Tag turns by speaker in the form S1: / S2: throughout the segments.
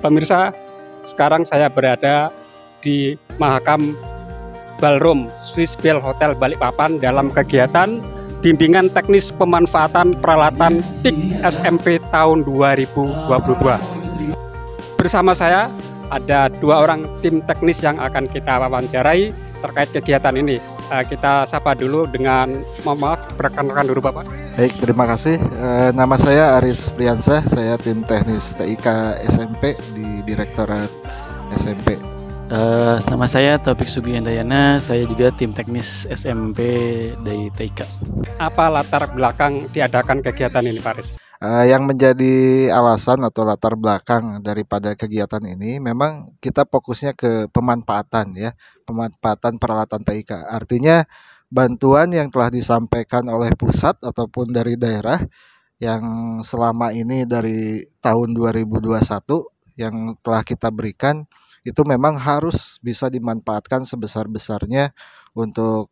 S1: Pemirsa, sekarang saya berada di Mahakam Ballroom Swiss Bell Hotel Balikpapan dalam kegiatan bimbingan teknis pemanfaatan peralatan TIK SMP tahun 2022. Bersama saya ada 2 orang tim teknis yang akan kita wawancarai terkait kegiatan ini. Kita sapa dulu dengan, mohon maaf, perkenalkan dulu Bapak.
S2: Baik, terima kasih. Nama saya Aris Priyansah, saya tim teknis TIK SMP di Direktorat SMP.
S3: Sama saya Taufik Sugihandayana, saya juga tim teknis SMP dari TIK.
S1: Apa latar belakang diadakan kegiatan ini Pak Aris?
S2: Yang menjadi alasan atau latar belakang daripada kegiatan ini memang kita fokusnya ke pemanfaatan ya, pemanfaatan peralatan TIK. Artinya bantuan yang telah disampaikan oleh pusat ataupun dari daerah yang selama ini dari tahun 2021 yang telah kita berikan itu memang harus bisa dimanfaatkan sebesar-besarnya untuk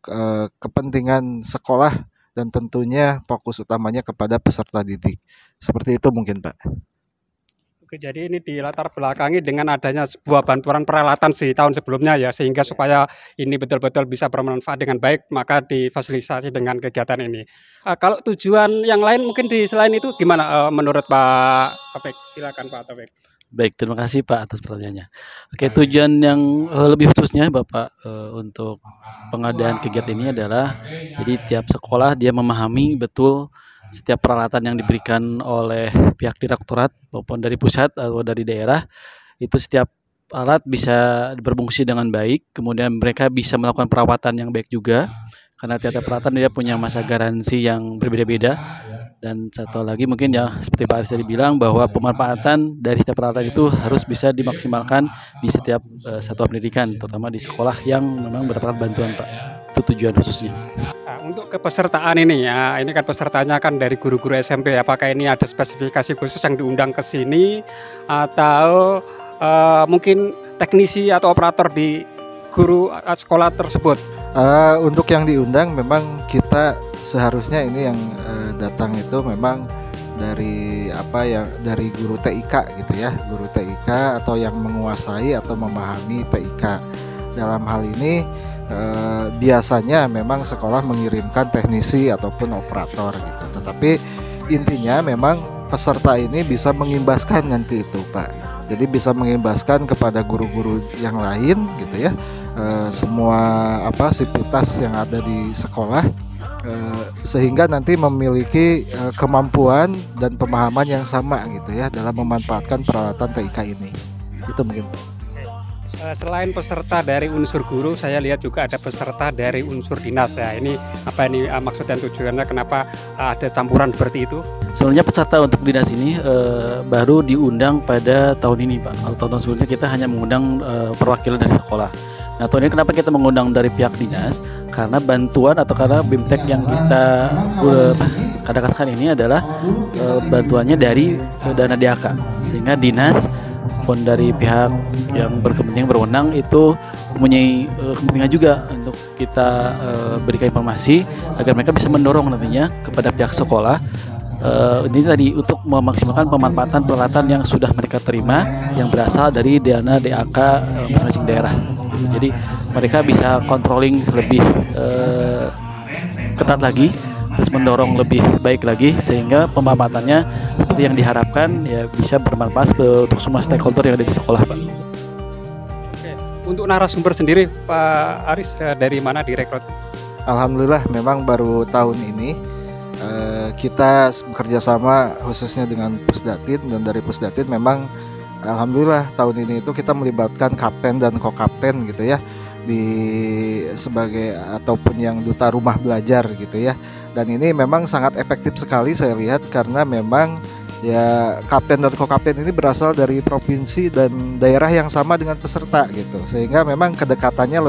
S2: kepentingan sekolah dan tentunya fokus utamanya kepada peserta didik. Seperti itu mungkin Pak.
S1: Oke, jadi ini dilatar belakangi dengan adanya sebuah bantuan peralatan sih tahun sebelumnya ya, sehingga supaya ini betul-betul bisa bermanfaat dengan baik, maka difasilitasi dengan kegiatan ini. Kalau tujuan yang lain mungkin di selain itu gimana menurut Pak Taufik? Silakan Pak Taufik.
S3: Baik, terima kasih Pak atas pertanyaannya. Oke, tujuan yang lebih khususnya Bapak untuk pengadaan kegiatan ini adalah jadi tiap sekolah dia memahami betul setiap peralatan yang diberikan oleh pihak direktorat maupun dari pusat atau dari daerah, itu setiap alat bisa berfungsi dengan baik, kemudian mereka bisa melakukan perawatan yang baik juga karena tiap peralatan dia punya masa garansi yang berbeda-beda. Dan satu lagi mungkin ya seperti Pak Aris tadi bilang bahwa pemanfaatan dari setiap peralatan itu harus bisa dimaksimalkan di setiap satuan pendidikan, terutama di sekolah yang memang mendapatkan bantuan Pak. Itu tujuan khususnya.
S1: Nah, untuk kepesertaan ini ya, ini kan pesertanya kan dari guru-guru SMP. Apakah ini ada spesifikasi khusus yang diundang ke sini atau mungkin teknisi atau operator di guru sekolah tersebut?
S2: Untuk yang diundang memang kita seharusnya ini yang datang itu memang dari dari guru TIK gitu ya, guru TIK atau yang menguasai atau memahami TIK. Dalam hal ini biasanya memang sekolah mengirimkan teknisi ataupun operator gitu. Tetapi intinya memang peserta ini bisa mengimbaskan nanti itu Pak. Jadi bisa mengimbaskan kepada guru-guru yang lain gitu ya. Semua sivitas yang ada di sekolah sehingga nanti memiliki kemampuan dan pemahaman yang sama gitu ya dalam memanfaatkan peralatan TIK ini. Itu mungkin.
S1: Selain peserta dari unsur guru, saya lihat juga ada peserta dari unsur dinas ya. Ini apa ini maksud dan tujuannya, kenapa ada campuran seperti itu?
S3: Sebenarnya peserta untuk dinas ini baru diundang pada tahun ini Pak. Kalau tahun-tahun sebelumnya kita hanya mengundang perwakilan dari sekolah. Nah, tahun ini kenapa kita mengundang dari pihak dinas? Karena bantuan atau karena BIMTEK yang kita katakan ini adalah bantuannya dari dana DAK, sehingga dinas pun dari pihak yang berkepentingan berwenang itu mempunyai kepentingan juga untuk kita berikan informasi agar mereka bisa mendorong nantinya kepada pihak sekolah. Ini tadi untuk memaksimalkan pemanfaatan peralatan yang sudah mereka terima yang berasal dari dana DAK masing-masing daerah. Jadi mereka bisa controlling lebih ketat lagi, terus mendorong lebih baik lagi sehingga pemanfaatannya seperti yang diharapkan ya bisa bermanfaat untuk semua stakeholder yang ada di sekolah Pak.
S1: Oke. Untuk narasumber sendiri Pak Aris dari mana direkrut?
S2: Alhamdulillah memang baru tahun ini kita bekerja sama khususnya dengan Pusdatin, dan dari Pusdatin memang alhamdulillah tahun ini itu kita melibatkan kapten dan kokapten gitu ya sebagai ataupun yang duta rumah belajar gitu ya. Dan ini memang sangat efektif sekali saya lihat karena memang ya kapten dan kokapten ini berasal dari provinsi dan daerah yang sama dengan peserta gitu. Sehingga memang kedekatannya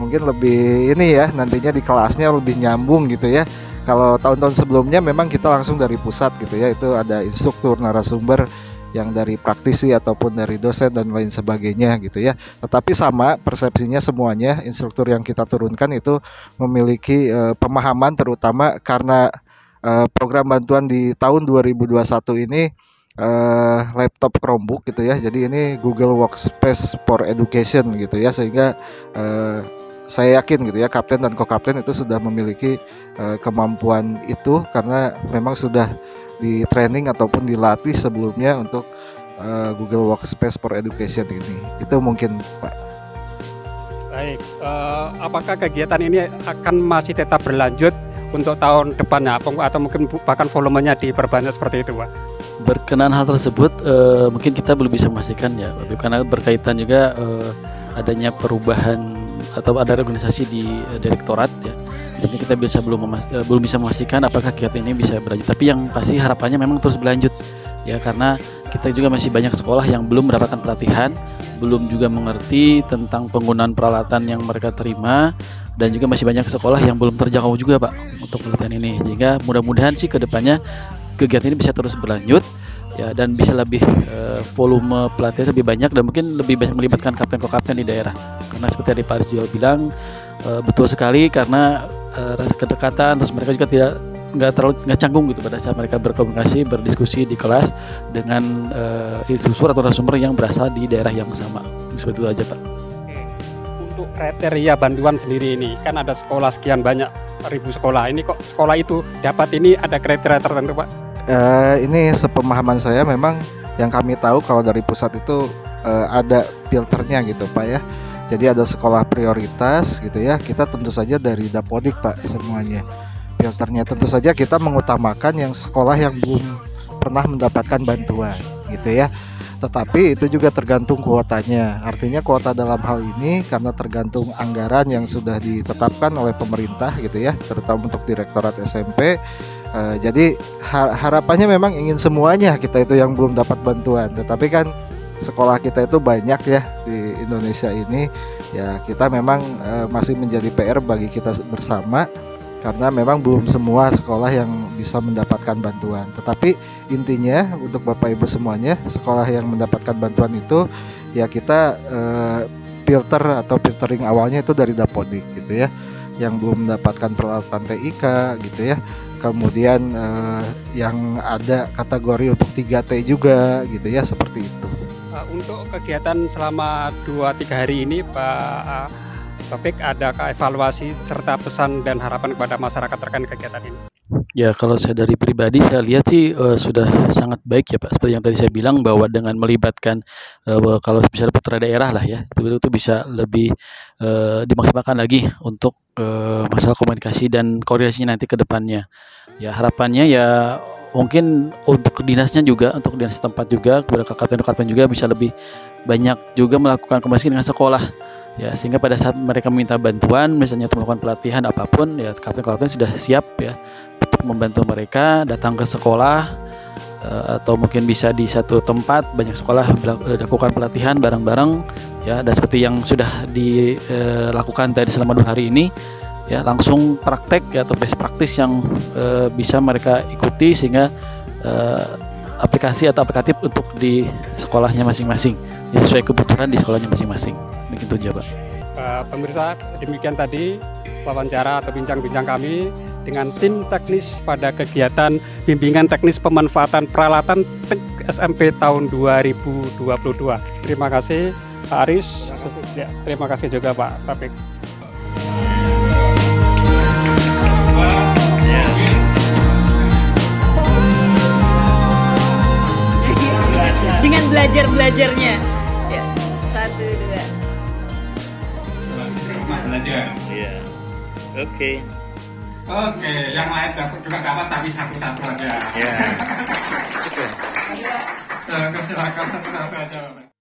S2: mungkin lebih ini ya, nantinya di kelasnya lebih nyambung gitu ya. Kalau tahun-tahun sebelumnya memang kita langsung dari pusat gitu ya, itu ada instruktur narasumber yang dari praktisi ataupun dari dosen dan lain sebagainya gitu ya. Tetapi sama persepsinya semuanya, instruktur yang kita turunkan itu memiliki pemahaman, terutama karena program bantuan di tahun 2021 ini laptop Chromebook gitu ya. Jadi ini Google Workspace for Education gitu ya, sehingga saya yakin gitu ya kapten dan co-kapten itu sudah memiliki kemampuan itu karena memang sudah di training ataupun dilatih sebelumnya untuk Google Workspace for Education ini. Itu mungkin Pak.
S1: Baik, apakah kegiatan ini akan masih tetap berlanjut untuk tahun depannya atau mungkin bahkan volumenya diperbanyak seperti itu Pak?
S3: Berkenaan hal tersebut mungkin kita belum bisa memastikan ya, karena berkaitan juga adanya perubahan atau ada organisasi di direktorat ya. Jadi kita belum bisa memastikan apakah kegiatan ini bisa berlanjut. Tapi yang pasti harapannya memang terus berlanjut ya, karena kita juga masih banyak sekolah yang belum mendapatkan pelatihan, belum juga mengerti tentang penggunaan peralatan yang mereka terima, dan juga masih banyak sekolah yang belum terjangkau juga Pak untuk pelatihan ini. Sehingga mudah-mudahan sih kedepannya kegiatan ini bisa terus berlanjut ya, dan bisa lebih volume pelatihan lebih banyak dan mungkin lebih banyak melibatkan kapten co-kapten di daerah. Karena seperti tadi Pak Aris juga bilang betul sekali, karena rasa kedekatan, terus mereka juga nggak canggung gitu pada saat mereka berkomunikasi, berdiskusi di kelas dengan siswa atau narasumber yang berasal di daerah yang sama. Seperti itu aja Pak.
S1: Untuk kriteria bantuan sendiri ini kan ada sekolah sekian banyak ribu sekolah, ini kok sekolah itu dapat ini ada kriteria tertentu Pak?
S2: Ini sepemahaman saya memang yang kami tahu kalau dari pusat itu ada filternya gitu Pak ya. Jadi ada sekolah prioritas gitu ya. Kita tentu saja dari Dapodik Pak semuanya. Filternya tentu saja kita mengutamakan yang sekolah yang belum pernah mendapatkan bantuan gitu ya. Tetapi itu juga tergantung kuotanya. Artinya kuota dalam hal ini karena tergantung anggaran yang sudah ditetapkan oleh pemerintah gitu ya, terutama untuk Direktorat SMP. Jadi harapannya memang ingin semuanya kita itu yang belum dapat bantuan. Tetapi kan sekolah kita itu banyak ya di Indonesia ini. Ya kita memang masih menjadi PR bagi kita bersama, karena memang belum semua sekolah yang bisa mendapatkan bantuan. Tetapi intinya untuk Bapak Ibu semuanya, sekolah yang mendapatkan bantuan itu ya kita filter atau filtering awalnya itu dari Dapodik gitu ya, yang belum mendapatkan peralatan TIK gitu ya. Kemudian yang ada kategori untuk 3T juga gitu ya, seperti itu.
S1: Untuk kegiatan selama 2-3 hari ini Pak Topik, adakah evaluasi serta pesan dan harapan kepada masyarakat terkait kegiatan ini?
S3: Ya kalau saya dari pribadi saya lihat sih sudah sangat baik ya Pak. Seperti yang tadi saya bilang bahwa dengan melibatkan kalau misalnya putra daerah lah ya, itu bisa lebih dimaksimalkan lagi untuk masalah komunikasi dan koordinasinya nanti ke depannya. Ya harapannya ya mungkin untuk dinasnya juga, untuk dinas tempat juga, kepada kapten juga bisa lebih banyak juga melakukan komunikasi dengan sekolah. Ya sehingga pada saat mereka meminta bantuan, misalnya untuk melakukan pelatihan apapun, ya kapten sudah siap ya untuk membantu mereka datang ke sekolah, atau mungkin bisa di satu tempat banyak sekolah lakukan pelatihan bareng-bareng ya. Dan seperti yang sudah dilakukan tadi selama 2 hari ini ya, langsung praktek ya, atau best practice yang bisa mereka ikuti, sehingga aplikasi atau aplikatif untuk di sekolahnya masing-masing ya, sesuai kebutuhan di sekolahnya masing-masing. Begitu aja Pak.
S1: Pemirsa, demikian tadi wawancara atau bincang-bincang kami dengan tim teknis pada kegiatan bimbingan teknis pemanfaatan peralatan SMP tahun 2022. Terima kasih Pak Aris. Terima kasih juga Pak Topik.
S4: Dengan belajarnya ya, 1, 2
S5: belajar.
S6: Iya. Oke,
S5: yang lain juga dapat tapi satu-satu aja.
S6: Ya.
S5: Silakan satu-satu aja.